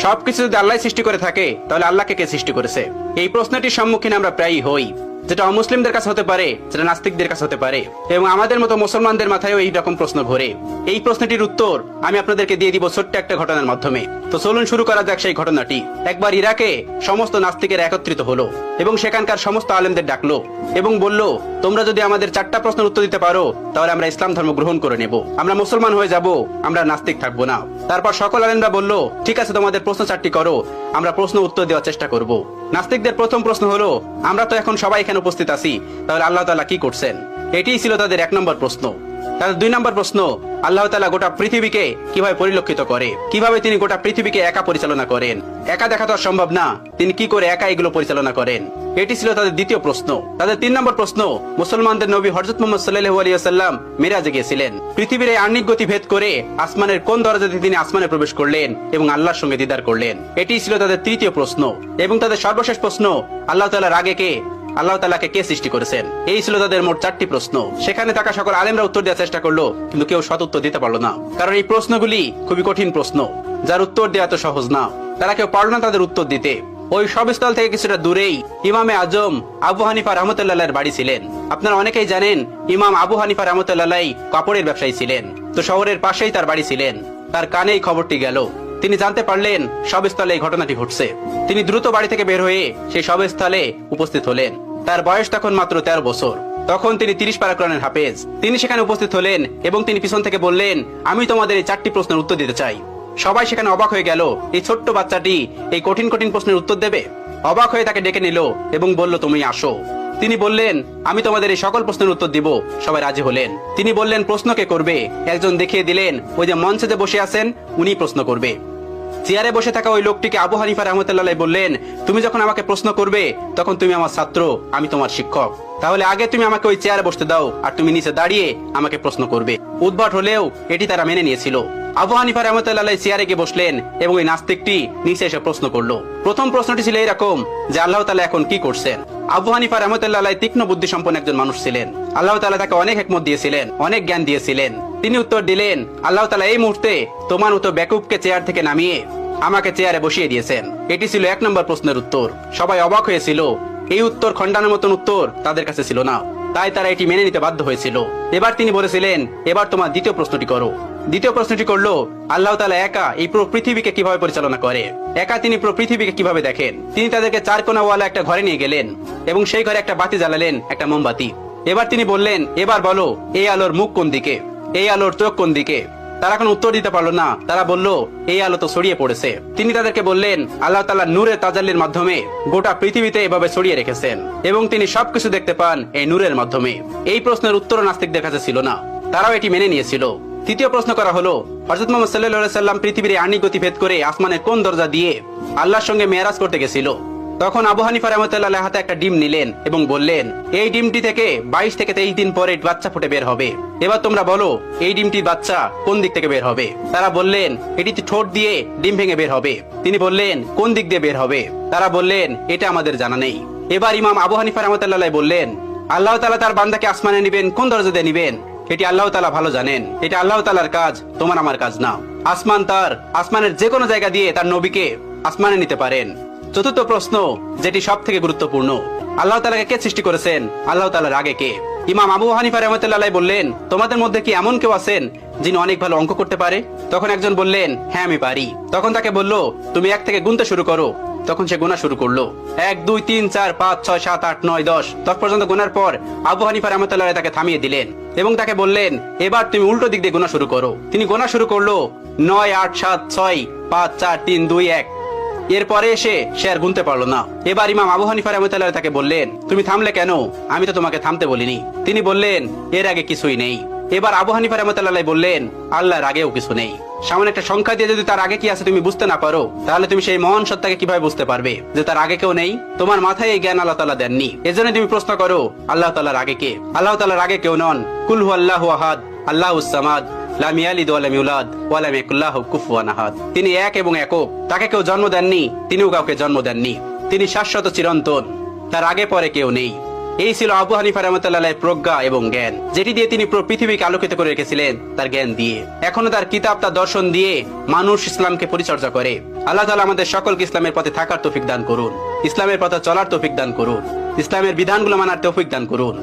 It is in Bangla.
সবকিছু যদি আল্লাহ সৃষ্টি করে থাকে তাহলে আল্লাহকে কে সৃষ্টি করেছে? এই প্রশ্নটির সম্মুখীন আমরা প্রায়ই হই, যেটা অমুসলিমদের কাছে হতে পারে, যেটা নাস্তিকদের কাছে হতে পারে, এবং আমাদের মতো মুসলমানদের মাথায়ও এই রকম প্রশ্ন ঘোরে। এই প্রশ্নটির উত্তর আমি আপনাদেরকে দিয়ে দিব ছোট্ট একটা ঘটনার মাধ্যমে। তো চলুন শুরু করা যাক সেই ঘটনাটি। একবার ইরাকে সমস্ত নাস্তিকের একত্রিত হলো এবং সেখানকার সমস্ত আলেমদের ডাকলো এবং বলল, তোমরা যদি আমাদের 4টা প্রশ্নের উত্তর দিতে পারো তাহলে আমরা ইসলাম ধর্ম গ্রহণ করে নেব, আমরা মুসলমান হয়ে যাব, আমরা নাস্তিক থাকবো না। তারপর সকল আলেমরা বলল, ঠিক আছে, তোমাদের প্রশ্ন 4টি করো, আমরা প্রশ্ন উত্তর দেওয়ার চেষ্টা করব। নাস্তিকদের প্রথম প্রশ্ন হলো, আমরা তো এখন সবাই এখানে উপস্থিত আছি, তাহলে আল্লাহ তাআলা কি করছেন? এটিই ছিল তাদের 1 নম্বর প্রশ্ন। তাদের 2 নম্বর প্রশ্ন, আল্লাহ তাআলা গোটা পৃথিবীকে কিভাবে পরিলক্ষিত করে, কিভাবে তিনি গোটা পৃথিবীকে একা পরিচালনা করেন? একা দেখা তো সম্ভব না, তিনি কি করে একা এগুলো পরিচালনা করেন? এটি ছিল তাদের দ্বিতীয় প্রশ্ন। তাদের 3 নম্বর প্রশ্ন, মুসলমানদের নবী হযরত মুহাম্মদ সাল্লাল্লাহু আলাইহি ওয়াসাল্লাম মিরাজে গিয়েছিলেন, পৃথিবীর এই আহ্নিক গতি ভেদ করে আসমানের কোন দরজাতে তিনি আসমানে প্রবেশ করলেন এবং আল্লাহর সঙ্গে দিদার করলেন? এটি ছিল তাদের তৃতীয় প্রশ্ন। এবং তাদের সর্বশেষ প্রশ্ন, আল্লাহ তাআলার আগে কে, আল্লাহ তাআলাকে কে সৃষ্টি করেছেন? এই ছিল তাদের মোট 4টি প্রশ্ন। সেখানে থাকা সকল আলেমরা উত্তর দেওয়ার চেষ্টা করলো, কিন্তু কেউ সৎ উত্তর দিতে পারলো না, কারণ এই প্রশ্নগুলি খুবই কঠিন প্রশ্ন, যার উত্তর দেওয়া তো সহজ না। তারা কেউ পারল না তাদের উত্তর দিতে। ওই সবস্থল থেকে কিছুটা দূরেই ইমামে আজম আবু হানিফা রাহমাতুল্লাহর বাড়ি ছিলেন। আপনারা অনেকেই জানেন, ইমাম আবু হানিফা রাহমাতুল্লাহ কাপড়ের ব্যবসায়ী ছিলেন। তো শহরের পাশেই তার বাড়ি ছিলেন। তার কানেই খবরটি গেল। তিনি জানতে পারলেন সবস্থলে এই ঘটনাটি ঘটছে। তিনি দ্রুত বাড়ি থেকে বের হয়ে সেই সবস্থলে উপস্থিত হলেন। তার বয়স তখন মাত্র 13 বছর। তখন তিনি 30 পারা কোরআনের হাফেজ। তিনি সেখানে উপস্থিত হলেন এবং তিনি পিছন থেকে বললেন, আমি তোমাদের এই 4টি প্রশ্নের উত্তর দিতে চাই। সবাই সেখানে অবাক হয়ে গেল, এই ছোট্ট বাচ্চাটি এই কঠিন কঠিন প্রশ্নের উত্তর দেবে? অবাক হয়ে তাকে ডেকে নিল এবং বলল, তুমি আসো। তিনি বললেন, আমি তোমাদের এই সকল প্রশ্নের উত্তর দিব। সবাই রাজি হলেন। তিনি বললেন, প্রশ্ন কে করবে? একজন দেখিয়ে দিলেন, ওই যে মঞ্চে যে বসে আছেন উনি প্রশ্ন করবে। চেয়ারে বসে থাকা ওই লোকটিকে আবু হানিফা রাহমাতুল্লাহ বললেন, তুমি যখন আমাকে প্রশ্ন করবে তখন তুমি আমার ছাত্র, আমি তোমার শিক্ষক, তাহলে আগে তুমি আমাকে ওই চেয়ারে বসতে দাও, আর তুমি নিচে দাঁড়িয়ে আমাকে প্রশ্ন করবে। উদ্ভট হলেও এটি তারা মেনে নিয়েছিল। আবু হানিফা রাহমাতুল্লাহ চেয়ারে গিয়ে বসলেন এবং ওই নাস্তিকটি নিচে এসে প্রশ্ন করলো। প্রথম প্রশ্নটি ছিল এরকম যে, আল্লাহ তাআলা এখন কি করছেন? আবু হানিফা রাহমাতুল্লাহ তীক্ষ্ণ বুদ্ধি সম্পন্ন একজন মানুষ ছিলেন। আল্লাহ তাআলা তাকে অনেক হিকমত দিয়েছিলেন, অনেক জ্ঞান দিয়েছিলেন। তিনি উত্তর দিলেন, আল্লাহ তাআলা এই মুহূর্তে তোমার মতো বেকুবকে চেয়ার থেকে নামিয়ে আমাকে চেয়ারে বসিয়ে দিয়েছেন। এটি ছিল 1 নম্বর প্রশ্নের উত্তর। সবাই অবাক হয়েছিল। এই উত্তর খণ্ডানোর মতন উত্তর তাদের কাছে ছিল না, তাই তারা এটি মেনে নিতে বাধ্য হয়েছিল। এবার তিনি বলেছিলেন, এবার তোমার দ্বিতীয় প্রশ্নটি করো। দ্বিতীয় প্রশ্নটি করলো, আল্লাহ তাআলা একা এই পুরো পৃথিবীকে কিভাবে পরিচালনা করে? একা তিনি পুরো পৃথিবীকে কিভাবে দেখেন? তিনি তাদেরকে 4 কোণাওয়ালা একটা ঘরে নিয়ে গেলেন এবং সেই ঘরে একটা বাতি জ্বালালেন, একটা মোমবাতি। এবার তিনি বললেন, এবার বলো, এই আলোর মুখ কোন দিকে, এই আলোর চোখ কোন দিকে? তারা কোনো উত্তর দিতে পারলো না। তারা বলল, এই আলো তো ছড়িয়ে পড়েছে। তিনি তাদেরকে বললেন, আল্লাহ তাআলা নূরের তাজাল্লির মাধ্যমে গোটা পৃথিবীতে এভাবে ছড়িয়ে রেখেছেন এবং তিনি সবকিছু দেখতে পান এই নূরের মাধ্যমে। এই প্রশ্নের উত্তর নাস্তিকদের কাছে ছিল না, তারাও এটি মেনে নিয়েছিল। তৃতীয় প্রশ্ন করা হলো, হযরত মুহাম্মদ সাল্লাল্লাহু আলাইহি ওয়াসাল্লাম পৃথিবীর আহ্নিক গতি ভেদ করে আসমানের কোন দরজা দিয়ে আল্লাহর সঙ্গে মেরাজ করতে গেছিল? তখন আবু হানিফা রাহমাতুল্লাহ হাতে একটা ডিম নিলেন এবং বললেন, এই ডিমটি থেকে 22 থেকে 23 দিন পরে বাচ্চা ফুটে বের হবে। এবার তোমরা বলো, এই ডিমটির বাচ্চা কোন দিক থেকে বের হবে? তারা বললেন, এটি ঠোঁট দিয়ে ডিম ভেঙে বের হবে। তিনি বললেন, কোন দিক দিয়ে বের হবে? তারা বললেন, এটা আমাদের জানা নেই। এবার ইমাম আবু হানিফা রাহমাতুল্লাহ বললেন, আল্লাহ তাআলা তার বান্দাকে আসমানে নিবেন কোন দরজা দিয়ে নিবেন এটি আল্লাহ তাআলা ভালো জানেন। এটা আল্লাহ তাআলার কাজ, তোমার আমার কাজ না। আসমান তার, আসমানের যে কোনো জায়গা দিয়ে তার নবীকে আসমানে নিতে পারেন। চতুর্থ প্রশ্ন, যেটি সব থেকে গুরুত্বপূর্ণ, আল্লাহ তাআলাকে কে সৃষ্টি করেছেন? আল্লাহ তাআলার আগে কে? ইমাম আবু হানিফা রাহমাতুল্লাহ বললেন, তোমাদের মধ্যে কি এমন কেউ আছেন যিনি অনেক ভালো অঙ্ক করতে পারে? তখন একজন বললেন, হ্যাঁ আমি পারি। তখন তাকে বলল, তুমি 1 থেকে গুনতে শুরু করো। তখন সে গোনা শুরু করলো। 1 2 3 4 5 6 7 8 9 10 10 পর্যন্ত গোনার পর আবু হানিফা রাহমাতুল্লাহ তাকে থামিয়ে দিলেন এবং তাকে বললেন, এবার তুমি উল্টো দিক দিয়ে গোনা শুরু করো। তিনি গোনা শুরু করলো 9 8 7 6 5 4 3 2 1। এরপরে এসে সে আর গুনতে পারলো না। এবার ইমাম আবু হানিফা রাহমাতুল্লাহ তাকে বললেন, তুমি থামলে কেন? আমি তো তোমাকে থামতে বলিনি। তিনি বললেন, এর আগে কিছুই নেই। এবার আবু হানিফা রাহমাতুল্লাহ বললেন, আল্লাহর আগেও কিছু নেই। সামান্য একটা সংখ্যা দিয়ে যদি তার আগে কি আছে তুমি বুঝতে না পারো, তাহলে তুমি সেই মহান সত্তাকে কিভাবে বুঝতে পারবে যে তার আগে কেউ নেই? তোমার মাথায় এই জ্ঞান আল্লাহ তাআলা দেননি। এজন্য তুমি প্রশ্ন করো, আল্লাহ তাআলার আগে কে? আল্লাহ তাআলার আগে কেউ নন। কুল হুয়াল্লাহু আহাদ, আল্লাহুস সামাদ, লাম ইয়ালিদ ওয়া লাম ইউলাদ ওয়া লাম ইয়াকুল লাহু কুফুয়ান আহাদ। তিনি এক এবং একক, তাকে কেউ জন্ম দেননি, তিনিও কাউকে জন্ম দেননি। তিনি শাশ্বত চিরন্তন, তার আগে পরে কেউ নেই। এই ছিল আবু হানিফা রাহমাতুল্লাহ প্রজ্ঞা এবং জ্ঞান, যেটি দিয়ে তিনি পুরো পৃথিবীকে আলোকিত করে রেখেছিলেন তার জ্ঞান দিয়ে। এখনো তার কিতাব, তার দর্শন দিয়ে মানুষ ইসলামকে পরিচর্যা করে। আল্লাহ তাআলা আমাদের সকলকে ইসলামের পথে থাকার তৌফিক দান করুন, ইসলামের পথে চলার তৌফিক দান করুন, ইসলামের বিধানগুলো মানার তৌফিক দান করুন।